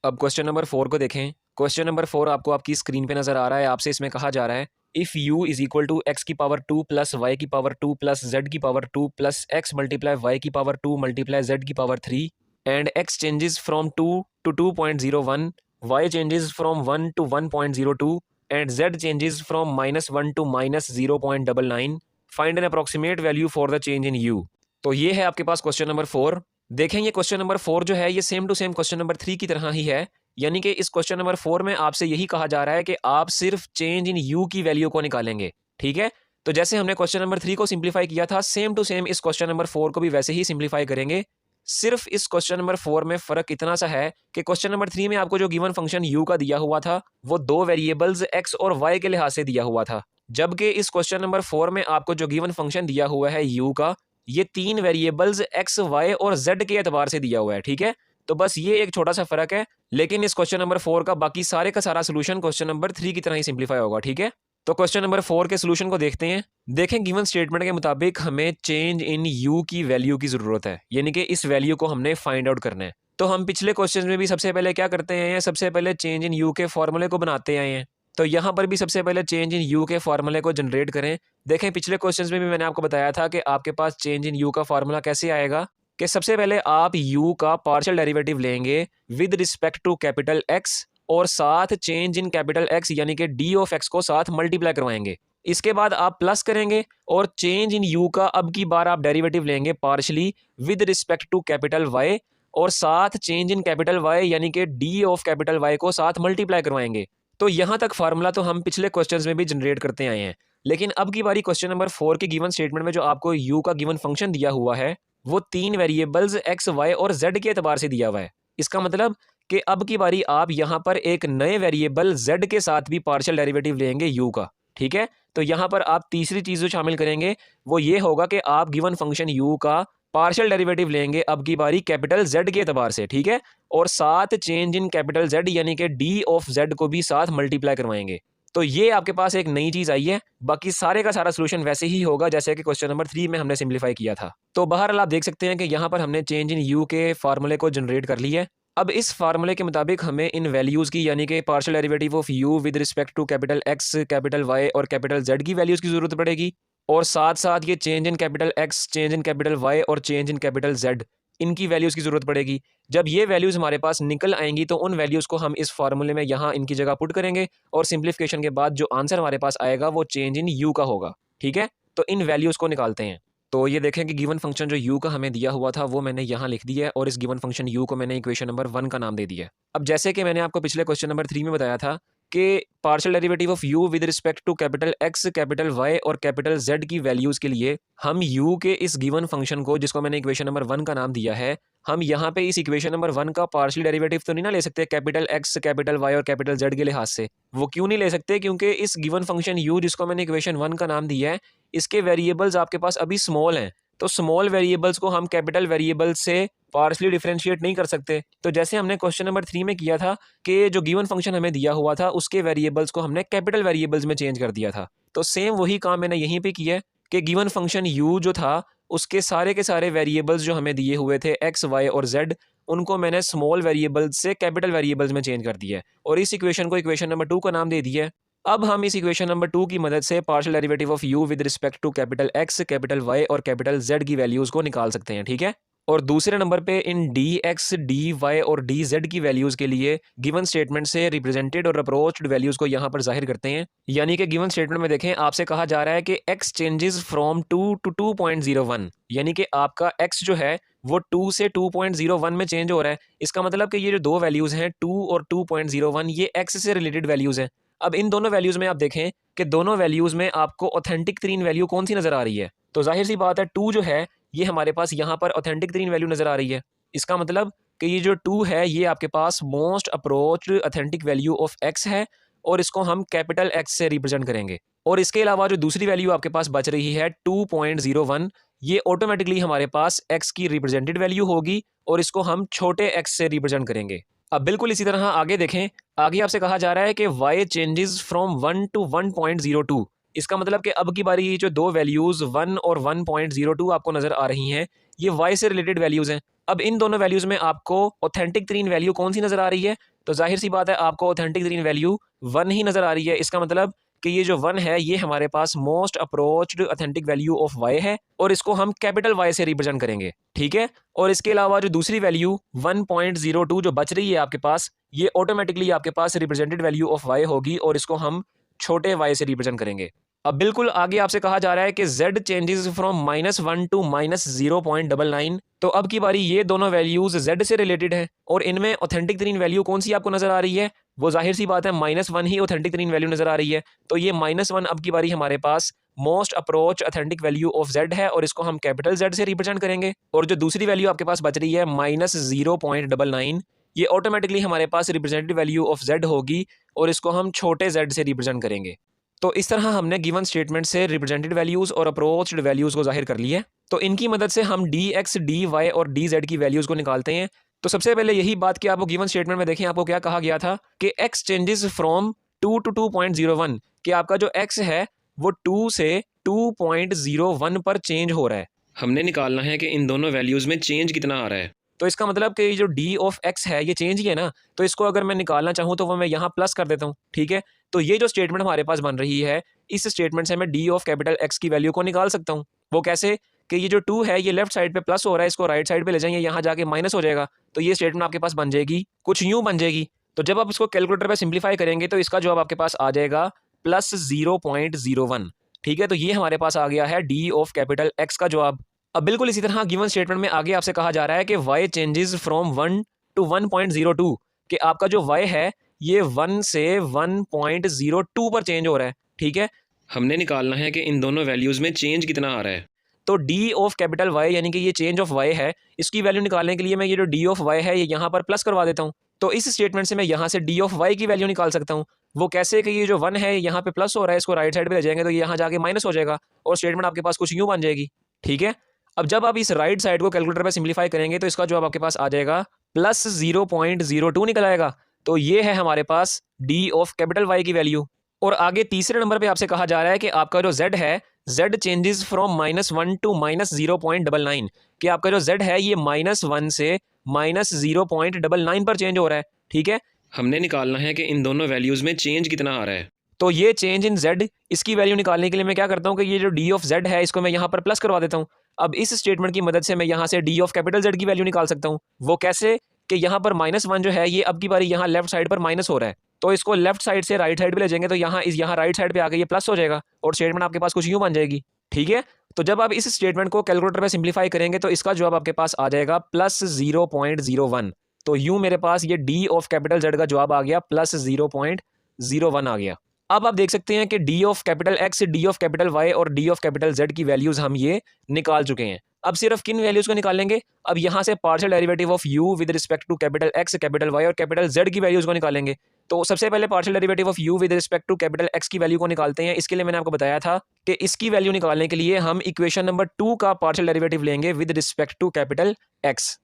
अब question number 4 को देखें। क्वेश्चन नंबर 4 आपको आपकी स्क्रीन पे नज़र आ रहा है। आपसे इसमें कहा जा रहा है if u is equal to x की पावर 2 प्लस वाई की पावर 2 प्लस जेड की power 2 plus x multiply y की पावर 2 मल्टीप्लाई जेड की power 3 and x changes from 2 to 2.01, y changes from 1 to 1.02 and z changes from -1 to -0.99, find an approximate value for the change in u। तो ये है आपके पास question number 4। देखें ये question number 4 जो है ये same to same question number 3 की तरह ही है। यानी कि इस क्वेश्चन नंबर 4 में आपसे यही कहा जा रहा है कि आप सिर्फ चेंज इन यू की वैल्यू को निकालेंगे। ठीक है, तो जैसे हमने क्वेश्चन नंबर 3 को सिंप्लीफाई किया था, सेम टू सेम इस क्वेश्चन नंबर 4 को भी वैसे ही सिंप्लीफाई करेंगे। सिर्फ इस क्वेश्चन नंबर 4 में फर्क इतना सा है कि क्वेश्चन नंबर 3 में आपको जो गिवन फंक्शन u का दिया हुआ था वो दो वेरिएबल्स x और y के लिहाज से दिया हुआ था, जबकि इस क्वेश्चन नंबर 4 में आपको जो गिवन फंक्शन दिया हुआ है u का, ये तीन वेरिएबल्स x, y और z के एतबार से दिया हुआ है। ठीक है, तो बस ये एक छोटा सा फर्क है, लेकिन इस क्वेश्चन नंबर 4 का बाकी सारे का सारा सोल्यूशन क्वेश्चन नंबर 3 की तरह ही सिंप्लीफाई होगा। ठीक है, तो क्वेश्चन नंबर 4 के सोल्यूशन को देखते हैं। देखें गिवन स्टेटमेंट के मुताबिक हमें चेंज इन u की वैल्यू की जरूरत है, यानी कि इस वैल्यू को हमने फाइंड आउट करना है। तो हम पिछले क्वेश्चन में भी सबसे पहले क्या करते हैं, सबसे पहले चेंज इन u के फॉर्मूले को बनाते आए हैं। तो यहाँ पर भी सबसे पहले चेंज इन u के फॉर्मूले को जनरेट करें। देखें पिछले क्वेश्चंस में भी मैंने आपको बताया था कि आपके पास चेंज इन u का फॉर्मूला कैसे आएगा, कि सबसे पहले आप u का पार्शियल डेरिवेटिव लेंगे with respect to capital x और साथ चेंज इन कैपिटल x यानी कि d ऑफ x को साथ मल्टीप्लाई करवाएंगे। इसके बाद आप प्लस करेंगे और चेंज इन u का अब की बार आप डेरिवेटिव लेंगे partially with respect to capital y और साथ चेंज इन कैपिटल y यानी कि d ऑफ कैपिटल y को साथ मल्टीप्लाई करवाएंगे। तो यहाँ तक फार्मूला तो हम पिछले क्वेश्चंस में भी जनरेट करते आए हैं, लेकिन अब की बारी क्वेश्चन नंबर 4 के गिवन स्टेटमेंट में जो आपको u का गिवन फंक्शन दिया हुआ है वो तीन वेरिएबल्स x, y और z के एतबार से दिया हुआ है। इसका मतलब कि अब की बारी आप यहाँ पर एक नए वेरिएबल z के साथ भी पार्शियल डेरिवेटिव लेंगे u का। ठीक है, तो यहाँ पर आप तीसरी चीज़ जो शामिल करेंगे वो ये होगा कि आप गिवन फंक्शन u का पार्शियल डेरिवेटिव लेंगे अब की बारी कैपिटल Z के एतबार से। ठीक है, और साथ चेंज इन कैपिटल Z यानी कि d ऑफ Z को भी साथ मल्टीप्लाई करवाएंगे। तो ये आपके पास एक नई चीज़ आई है, बाकी सारे का सारा सोल्यूशन वैसे ही होगा जैसे कि क्वेश्चन नंबर 3 में हमने सिंप्लीफाई किया था। तो बहरहाल आप देख सकते हैं कि यहाँ पर हमने चेंज इन u के फार्मूले को जनरेट कर लिया है। अब इस फार्मूले के मुताबिक हमें इन वैल्यूज़ की यानी कि partial derivative of u with respect to capital x, capital y और कैपिटल z की वैल्यूज़ की ज़रूरत पड़ेगी, और साथ साथ ये change in capital x, change in capital y और चेंज इन कैपिटल z इनकी वैल्यूज़ की ज़रूरत पड़ेगी। जब ये वैल्यूज़ हमारे पास निकल आएंगी तो उन वैल्यूज़ को हम इस फार्मूले में यहाँ इनकी जगह पुट करेंगे और सिंप्लीफिकेशन के बाद जो आंसर हमारे पास आएगा वो चेंज इन u का होगा। ठीक है, तो इन वैल्यूज़ को निकालते हैं। तो ये देखें कि गिवन फंक्शन जो u का हमें दिया हुआ था वो मैंने यहाँ लिख दिया है और इस गिवन फंक्शन u को मैंने इक्वेशन नंबर 1 का नाम दे दिया है। अब जैसे कि मैंने आपको पिछले क्वेश्चन नंबर 3 में बताया था कि partial derivative of u with respect to capital x, capital y और कैपिटल z की वैल्यूज़ के लिए हम u के इस गिवन फंक्शन को, जिसको मैंने इक्वेशन नंबर 1 का नाम दिया है, हम यहाँ पे इस इक्वेशन नंबर 1 का पार्शियल डेरिवेटिव तो नहीं ना ले सकते कैपिटल x, कैपिटल y और कैपिटल z के लिहाज से। वो क्यों नहीं ले सकते, क्योंकि इस गिवन फंक्शन u जिसको मैंने इक्वेशन 1 का नाम दिया है, इसके वेरिएबल्स आपके पास अभी स्मॉल हैं, तो स्मॉल वेरिएबल्स को हम कैपिटल वेरिएबल्स से पार्शली डिफरेंशिएट नहीं कर सकते। तो जैसे हमने क्वेश्चन नंबर 3 में किया था कि जो गिवन फंक्शन हमें दिया हुआ था उसके वेरिएबल्स को हमने कैपिटल वेरिएबल्स में चेंज कर दिया था, तो सेम वही काम मैंने यहीं पे किया है कि गिवन फंक्शन u जो था उसके सारे के सारे वेरिएबल्स जो हमें दिए हुए थे x, y और z, उनको मैंने स्मॉल वेरिएबल्स से कैपिटल वेरिएबल्स में चेंज कर दिया है और इस इक्वेशन को इक्वेशन नंबर 2 का नाम दे दिया है। अब हम इस इक्वेशन नंबर 2 की मदद से partial derivative of u with respect to capital x, capital y और कैपिटल z की वैल्यूज़ को निकाल सकते हैं। ठीक है, और दूसरे नंबर पे इन dx, dy और dz की वैल्यूज़ के लिए गिवन स्टेटमेंट से रिप्रेजेंटेड और अप्रोच्ड वैल्यूज़ को यहाँ पर जाहिर करते हैं। यानी कि गिवन स्टेटमेंट में देखें आपसे कहा जा रहा है कि x चेंजेस फ्रॉम 2 to 2.01, यानी कि आपका x जो है वो 2 से 2.01 में चेंज हो रहा है। इसका मतलब कि ये जो दो वैल्यूज़ हैं 2 और 2.01 ये x से रिलेटेड वैल्यूज़ हैं। अब इन दोनों वैल्यूज़ में आप देखें कि दोनों वैल्यूज़ में आपको ऑथेंटिक तरीन वैल्यू कौन सी नज़र आ रही है, तो जाहिर सी बात है 2 जो है ये हमारे पास यहाँ पर ऑथेंटिक तरीन वैल्यू नज़र आ रही है। इसका मतलब कि ये जो 2 है ये आपके पास most approached authentic value of x है और इसको हम कैपिटल x से रिप्रेजेंट करेंगे। और इसके अलावा जो दूसरी वैल्यू आपके पास बच रही है 2.01, ये ऑटोमेटिकली हमारे पास x की रिप्रेजेंटेड वैल्यू होगी और इसको हम छोटे x से रिप्रेजेंट करेंगे। अब बिल्कुल इसी तरह आगे देखें, आगे आपसे कहा जा रहा है कि y चेंजेस फ्रॉम 1 to 1.02। इसका मतलब कि अब की बारी ये जो दो वैल्यूज़ 1 और 1.02 आपको नज़र आ रही हैं ये y से रिलेटेड वैल्यूज़ हैं। अब इन दोनों वैल्यूज़ में आपको ऑथेंटिक तरीन वैल्यू कौन सी नज़र आ रही है? तो जाहिर सी बात है आपको ऑथेंटिक तरीन वैल्यू 1 ही नज़र आ रही है। इसका मतलब कि ये जो 1 है ये हमारे पास most approached authentic value of y है और इसको हम कैपिटल Y से रिप्रेजेंट करेंगे, ठीक है। और इसके अलावा जो दूसरी वैल्यू 1.02 जो बच रही है आपके पास, ये ऑटोमेटिकली आपके पास रिप्रेजेंटेड वैल्यू ऑफ y होगी और इसको हम छोटे y से रिप्रेजेंट करेंगे। अब बिल्कुल आगे आपसे कहा जा रहा है कि z चेंजेस फ्रॉम -1 टू -0.99। तो अब की बारी ये दोनों वैल्यूज z से रिलेटेड हैं और इनमें ऑथेंटिक तरीन वैल्यू कौन सी आपको नजर आ रही है? वो जाहिर सी बात है -1 ही ऑथेंटिक तरीन वैल्यू नजर आ रही है। तो ये -1 अब की बारी हमारे पास most approach authentic value of z है और इसको हम कैपिटल Z से रिप्रेजेंट करेंगे। और जो दूसरी वैल्यू आपके पास बच रही है -0.99, ये ऑटोमेटिकली हमारे पास रिप्रेजेंटेड वैल्यू ऑफ z होगी और इसको हम छोटे z से रिप्रेजेंट करेंगे। तो इस तरह हमने गिवन स्टेटमेंट से रिप्रेजेंटेड वैल्यूज़ और अप्रोच्ड वैल्यूज़ को जाहिर कर लिया है। तो इनकी मदद से हम dx, dy और dz की वैल्यूज़ को निकालते हैं। तो सबसे पहले यही बात कि आपको गिवन स्टेटमेंट में देखें आपको क्या कहा गया था कि x चेंजेस फ्रॉम 2 टू 2.01, कि आपका जो x है वो 2 से 2.01 पर चेंज हो रहा है। हमने निकालना है कि इन दोनों वैल्यूज़ में चेंज कितना आ रहा है। तो इसका मतलब कि जो d ऑफ x है ये चेंज ही है ना, तो इसको अगर मैं निकालना चाहूँ तो वो मैं यहाँ प्लस कर देता हूँ, ठीक है। तो ये जो स्टेटमेंट हमारे पास बन रही है, इस स्टेटमेंट से मैं d ऑफ कैपिटल x की वैल्यू को निकाल सकता हूँ। वो कैसे कि ये जो 2 है ये लेफ्ट साइड पे प्लस हो रहा है, इसको राइट साइड पे ले जाएंगे, यहाँ जाके माइनस हो जाएगा। तो ये स्टेटमेंट आपके पास बन जाएगी, कुछ यूँ बन जाएगी। तो जब आप इसको कैलकुलेटर पे सिंप्लीफाई करेंगे तो इसका जवाब आपके पास आ जाएगा +0.01, ठीक है। तो ये हमारे पास आ गया है d ऑफ कैपिटल x का जवाब। अब बिल्कुल इसी तरह गिवन स्टेटमेंट में आगे आपसे कहा जा रहा है कि y चेंजेस फ्रॉम 1 टू 1.02, कि आपका जो y है ये 1 से 1.02 पर चेंज हो रहा है, ठीक है। हमने निकालना है कि इन दोनों वैल्यूज़ में चेंज कितना आ रहा है। तो d ऑफ कैपिटल y यानी कि ये चेंज ऑफ y है, इसकी वैल्यू निकालने के लिए मैं ये जो d ऑफ y है ये यहाँ पर प्लस करवा देता हूँ। तो इस स्टेटमेंट से मैं यहाँ से d ऑफ y की वैल्यू निकाल सकता हूँ। वो कैसे कि ये जो 1 है यहाँ पे प्लस हो रहा है, इसको राइट साइड पे ले जाएंगे तो ये यहाँ जाके माइनस हो जाएगा और स्टेटमेंट आपके पास कुछ यूँ बन जाएगी, ठीक है। अब जब आप इस राइट साइड को कैलकुलेटर पे सिंप्लीफाई करेंगे तो इसका जवाब आपके पास आ जाएगा +0.02 निकल आएगा। तो ये है हमारे पास d ऑफ कैपिटल Y की वैल्यू। और आगे तीसरे नंबर पे आपसे कहा जा रहा है कि आपका जो z है, z चेंजेस फ्रॉम -1 टू -0.99, कि आपका जो z है ये -1 से -0.99 पर चेंज हो रहा है, ठीक है। हमने निकालना है कि इन दोनों वैल्यूज़ में चेंज कितना आ रहा है। तो ये चेंज इन z, इसकी वैल्यू निकालने के लिए मैं क्या करता हूँ कि ये जो d ऑफ z है इसको मैं यहाँ पर प्लस करवा देता हूँ। अब इस स्टेटमेंट की मदद से मैं यहाँ से d ऑफ कैपिटल Z की वैल्यू निकाल सकता हूँ। वो कैसे कि यहाँ पर -1 जो है ये अब की बारी यहाँ लेफ्ट साइड पर माइनस हो रहा है, तो इसको लेफ्ट साइड से राइट साइड पे ले जाएंगे तो यहाँ राइट साइड पे आके ये प्लस हो जाएगा और स्टेटमेंट आपके पास कुछ यूँ बन जाएगी, ठीक है। तो जब आप इस स्टेटमेंट को कैलकुलेटर पे सिंप्लीफाई करेंगे तो इसका जवाब आपके पास आ जाएगा +0.01। तो यूँ मेरे पास ये d ऑफ कैपिटल Z का जवाब आ गया +0.01 आ गया। अब आप देख सकते हैं कि d of capital x, d of capital y और d ऑफ कैपिटल z की वैल्यूज हम ये निकाल चुके हैं। अब सिर्फ किन वैल्यूज को निकालेंगे? अब यहाँ से partial derivative of u with respect to capital x, capital y और कैपिटल z की वैल्यूज को निकालेंगे। तो सबसे पहले partial derivative of u with respect to capital x की वैल्यू को निकालते हैं। इसके लिए मैंने आपको बताया था कि इसकी वैल्यू निकालने के लिए हम इक्वेशन नंबर 2 का पार्शियल डेरिवेटिव लेंगे with respect to capital x।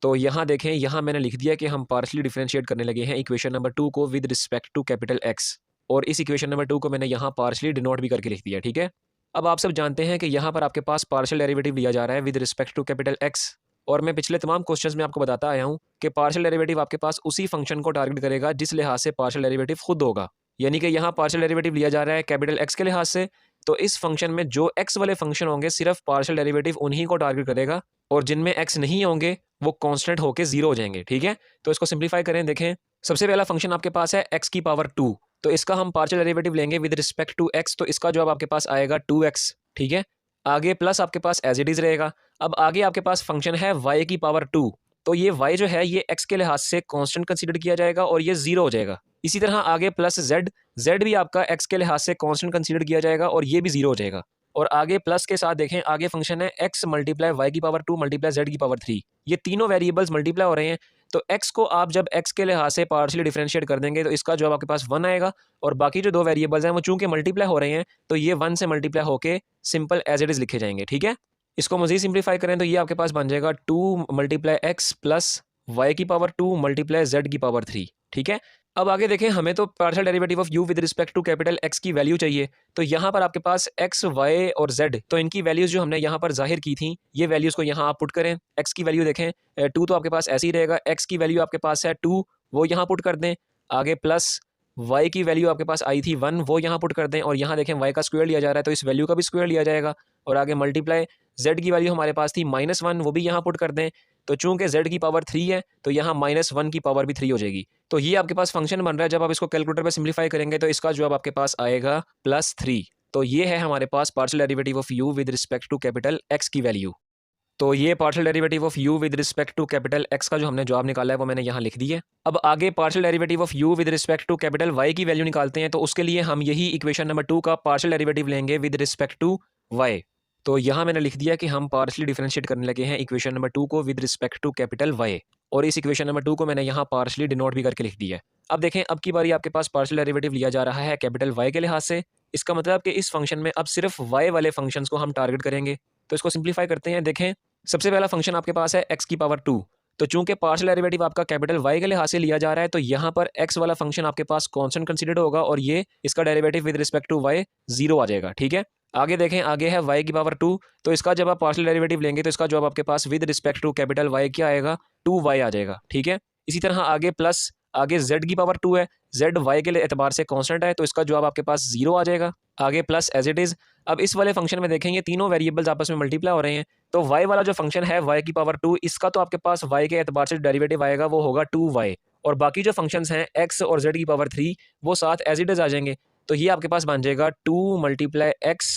तो यहाँ देखें, यहाँ मैंने लिख दिया कि हम पार्शियली डिफरेंशिएट करने लगे हैं इक्वेशन नंबर 2 को with respect to capital x, और इस इक्वेशन नंबर 2 को मैंने यहाँ पार्शियली डिनोट भी करके लिख दिया, ठीक है। अब आप सब जानते हैं कि यहाँ पर आपके पास पार्शियल डेरिवेटिव लिया जा रहा है with respect to capital x, और मैं पिछले तमाम क्वेश्चंस में आपको बताता आया हूँ कि पार्शियल डेरिवेटिव आपके पास उसी फंक्शन को टारगेट करेगा जिस लिहाज से पार्शियल डेरिवेटिव खुद होगा। यानी कि यहाँ पार्शियल डेरिवेटिव लिया जा रहा है कैपिटल x के लिहाज से, तो इस फंक्शन में जो x वाले फंक्शन होंगे सिर्फ पार्शियल डेरिवेटिव उन्हीं को टारगेट करेगा, और जिनमें x नहीं होंगे वो कांस्टेंट होकर 0 हो जाएंगे, ठीक है। तो इसको सिंप्लीफाई करें, देखें सबसे पहला फंक्शन आपके पास है x की पावर 2, तो इसका हम पार्शियल डेरिवेटिव लेंगे विद रिस्पेक्ट टू x, तो इसका जवाब आपके पास आएगा 2x, ठीक है। आगे प्लस आपके पास एज इट इज रहेगा। अब आगे आपके पास फंक्शन है y की पावर 2, तो ये y जो है ये x के लिहाज से कांस्टेंट कंसीडर किया जाएगा और ये 0 हो जाएगा। इसी तरह आगे प्लस z भी आपका x के लिहाज से कांस्टेंट कंसीडर किया जाएगा और ये भी 0 हो जाएगा। और आगे प्लस के साथ देखें, आगे फंक्शन है x मल्टीप्लाई y की पावर 2 मल्टीप्लाई z की पावर 3, ये तीनों वेरिएबल्स मल्टीप्लाई हो रहे हैं। तो x को आप जब x के लिहाज से पार्शियली डिफरेंशिएट कर देंगे तो इसका जवाब आपके पास 1 आएगा, और बाकी जो दो वेरिएबल्स हैं वो चूंकि मल्टीप्लाई हो रहे हैं तो ये 1 से मल्टीप्लाई होके सिंपल एज इट इज लिखे जाएंगे, ठीक है। इसको मज़ीद सिंप्लीफाई करें तो ये आपके पास बन जाएगा 2 मल्टीप्लाई x प्लस y की पावर 2 मल्टीप्लाई z की पावर 3। ठीक है, अब आगे देखें, हमें तो partial derivative of u with respect to capital x की वैल्यू चाहिए। तो यहाँ पर आपके पास x, y और z, तो इनकी वैल्यूज जो हमने यहाँ पर जाहिर की थी, ये वैल्यूज को यहाँ आप पुट करें। x की वैल्यू देखें 2 तो आपके पास ऐसे ही रहेगा, x की वैल्यू आपके पास है 2, वो यहाँ पुट कर दें। आगे प्लस y की वैल्यू आपके पास आई थी 1, वो यहाँ पुट कर दें। और यहाँ देखें y का स्क्वायर लिया जा रहा है, तो इस वैल्यू का भी स्क्वायर लिया जाएगा। और आगे मल्टीप्लाई z की वैल्यू हमारे पास थी -1, वो भी यहाँ पुट कर दें। तो चूंकि z की पावर 3 है, तो यहाँ -1 की पावर भी 3 हो जाएगी। तो ये आपके पास फंक्शन बन रहा है। जब आप इसको कैलकुलेटर पे सिंप्लीफाई करेंगे तो इसका जवाब आपके पास आएगा +3। तो ये है हमारे पास partial derivative of u with respect to capital x की वैल्यू। तो ये partial derivative of u with respect to capital x का जो हमने जवाब निकाला है वो मैंने यहाँ लिख दी है। अब आगे partial derivative of u with respect to capital y की वैल्यू निकालते हैं। तो उसके लिए हम यही इक्वेशन नंबर 2 का पार्शियल डेरिवेटिव लेंगे विद रिस्पेक्ट टू y। तो यहाँ मैंने लिख दिया कि हम पार्शियली डिफरेंशिएट करने लगे हैं इक्वेशन नंबर 2 को with respect to capital y। और इस इक्वेशन नंबर 2 को मैंने यहाँ पार्शियली डिनोट भी करके लिख दिया है। अब देखें, अब की बारी आपके पास पार्शियल डेरिवेटिव लिया जा रहा है कैपिटल y के लिहाज से। इसका मतलब कि इस फंक्शन में अब सिर्फ y वाले फंक्शंस को हम टारगेट करेंगे। तो इसको सिंप्लीफाई करते हैं। देखें, सबसे पहला फंक्शन आपके पास है x की पावर 2। तो चूंकि पार्शियल डेरिवेटिव आपका कैपिटल y के लिहाज से लिया जा रहा है, तो यहाँ पर x वाला फंक्शन आपके पास कांस्टेंट कंसीडर्ड होगा और ये इसका derivative with respect to y 0 आ जाएगा। ठीक है, आगे देखें, आगे है y की पावर 2। तो इसका जब आप पार्शियल डेरिवेटिव लेंगे तो इसका जवाब आपके पास with respect to capital y क्या आएगा, 2y आ जाएगा। ठीक है, इसी तरह आगे प्लस, आगे z की पावर 2 है, z y के एतबार से कांस्टेंट है, तो इसका जवाब आपके पास 0 आ जाएगा। आगे प्लस एज इट इज। अब इस वाले फंक्शन में देखेंगे तीनों वेरिएबल्स आपस में मल्टीप्लाई हो रहे हैं। तो y वाला जो फंक्शन है y की पावर 2, इसका तो आपके पास y के एतबार से डेरिवेटिव आएगा, वो होगा 2y। और बाकी जो फंक्शंस हैं x और z की पावर 3, वो साथ एज इट इज आ जाएंगे। तो ये आपके पास बन जाएगा 2 मल्टीप्लाई x,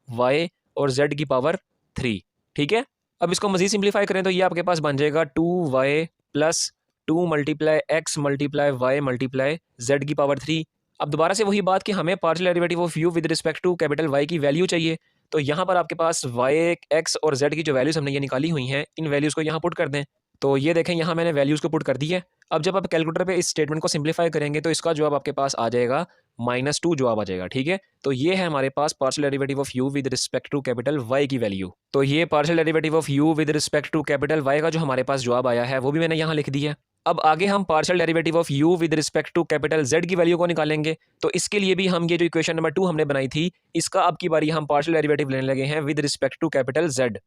y और z की पावर 3। ठीक है, अब इसको मजीद सिंप्लीफाई करें तो ये आपके पास बन जाएगा 2y plus 2 multiply x multiply y multiply z की पावर 3। अब दोबारा से वही बात कि हमें partial derivative of u with respect to capital y की वैल्यू चाहिए। तो यहाँ पर आपके पास y, x और z की जो वैल्यूज़ हमने ये निकाली हुई हैं, इन वैल्यूज़ को यहाँ पुट कर दें। तो ये देखें, यहाँ मैंने वैल्यूज़ को पुट कर दी है। अब जब आप कैलकुलेटर पे इस स्टेटमेंट को सिंप्लीफाई करेंगे तो इसका जवाब आपके पास आ जाएगा -2 जवाब आ जाएगा। ठीक है, तो ये है हमारे पास partial derivative of u with respect to capital y की वैल्यू। तो ये partial derivative of u with respect to capital y का जो हमारे पास जवाब आया है वो भी मैंने यहाँ लिख दिया है। अब आगे हम partial derivative of u with respect to capital z की वैल्यू को निकालेंगे। तो इसके लिए भी हम ये जो इक्वेशन नंबर 2 हमने बनाई थी, इसका अब की बारी हम पार्शियल डेरिवेटिव लेने लगे हैं with respect to capital z।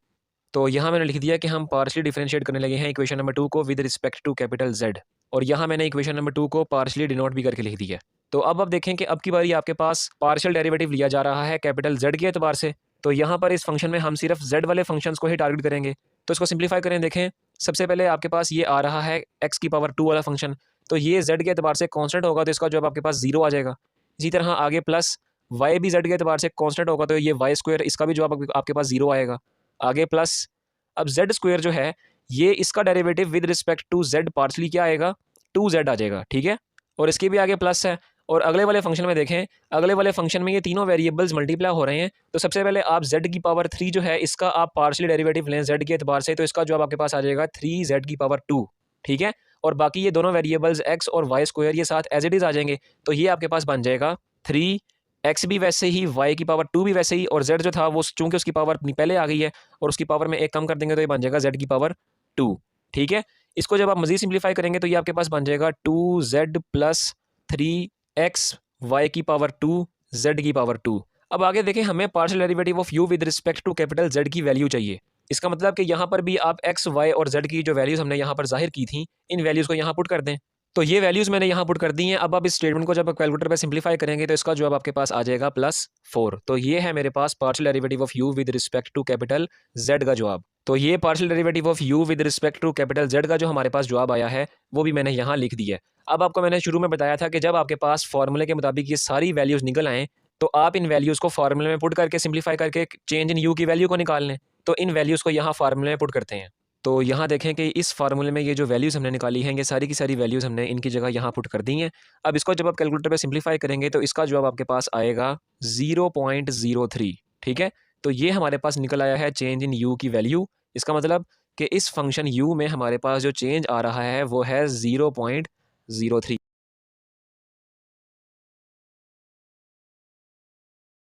तो यहाँ मैंने लिख दिया कि हम पार्शियली डिफरेंशिएट करने लगे हैं इक्वेशन नंबर 2 को with respect to capital z। और यहाँ मैंने इक्वेशन नंबर 2 को पार्शियली डिनोट भी करके लिख दिया। तो अब आप देखें कि अब की बारी आपके पास पार्शियल डेरिवेटिव लिया जा रहा है कैपिटल z के एतबार से। तो यहाँ पर इस फंक्शन में हम सिर्फ z वाले फंक्शंस को ही टारगेट करेंगे। तो इसको सिंप्लीफाई करें। देखें, सबसे पहले आपके पास ये आ रहा है x की पावर 2 वाला फंक्शन। तो ये z के एतबार से कांस्टेंट होगा, तो इसका जवाब आपके पास 0 आ जाएगा। इसी तरह आगे प्लस y भी z के एतबार से कांस्टेंट होगा, तो ये y स्क्वायर, इसका भी जवाब आपके पास 0 आएगा। आगे प्लस, अब z स्क्वायर जो है, ये इसका derivative with respect to z partially क्या आएगा, 2z आ जाएगा। ठीक है, और इसके भी आगे प्लस है। और अगले वाले फंक्शन में देखें, अगले वाले फंक्शन में ये तीनों वेरिएबल्स मल्टीप्लाई हो रहे हैं। तो सबसे पहले आप z की पावर 3 जो है, इसका आप पार्शियली डेरिवेटिव लें z के एतबार से, तो इसका जवाब आपके पास आ जाएगा 3z की पावर 2। ठीक है, और बाकी ये दोनों वेरिएबल्स x और y स्क्वायर ये साथ एज इट इज आ जाएंगे। तो ये आपके पास बन जाएगा 3x भी वैसे ही, y की पावर 2 भी वैसे ही, और z जो था वो चूंकि उसकी पावर अपनी पहले आ गई है और उसकी पावर में एक कम कर देंगे तो ये बन जाएगा z की पावर 2। ठीक है, इसको जब आप मजीद सिंप्लीफाई करेंगे तो ये आपके पास बन जाएगा 2z प्लस 3x y की पावर 2 z की पावर 2। अब आगे देखें, हमें partial derivative of u with respect to capital z की वैल्यू चाहिए। इसका मतलब कि यहाँ पर भी आप x, y और z की जो वैल्यूज़ हमने यहाँ पर जाहिर की थी, इन वैल्यूज़ को यहाँ पुट कर दें। तो ये वैल्यूज़ मैंने यहाँ पुट कर दी हैं। अब आप इस स्टेटमेंट को जब आप कैलकुलेटर पे सिंप्लीफाई करेंगे तो इसका जवाब आपके पास आ जाएगा +4। तो ये है मेरे पास partial derivative of u with respect to capital z का जवाब। तो ये partial derivative of u with respect to capital z का जो हमारे पास जवाब आया है वो भी मैंने यहाँ लिख दिया है। अब आपको मैंने शुरू में बताया था कि जब आपके पास फार्मूले के मुताबिक ये सारी वैल्यूज़ निकल आएँ तो आप इन वैल्यूज़ को फार्मूले में पुट करके सिंप्लीफाई करके चेंज इन u की वैल्यू को निकाल लें। तो इन वैल्यूज़ को यहाँ फार्मूले में पुट करते हैं। तो यहाँ देखें कि इस फार्मूले में ये जो वैल्यूज़ हमने निकाली हैं, ये सारी की सारी वैल्यूज़ हमने इनकी जगह यहाँ पुट कर दी हैं। अब इसको जब आप कैलकुलेटर पे सिंप्लीफाई करेंगे तो इसका जवाब आपके पास आएगा 0.03। ठीक है, तो ये हमारे पास निकल आया है चेंज इन u की वैल्यू। इसका मतलब कि इस फंक्शन u में हमारे पास जो चेंज आ रहा है वो है 0.03।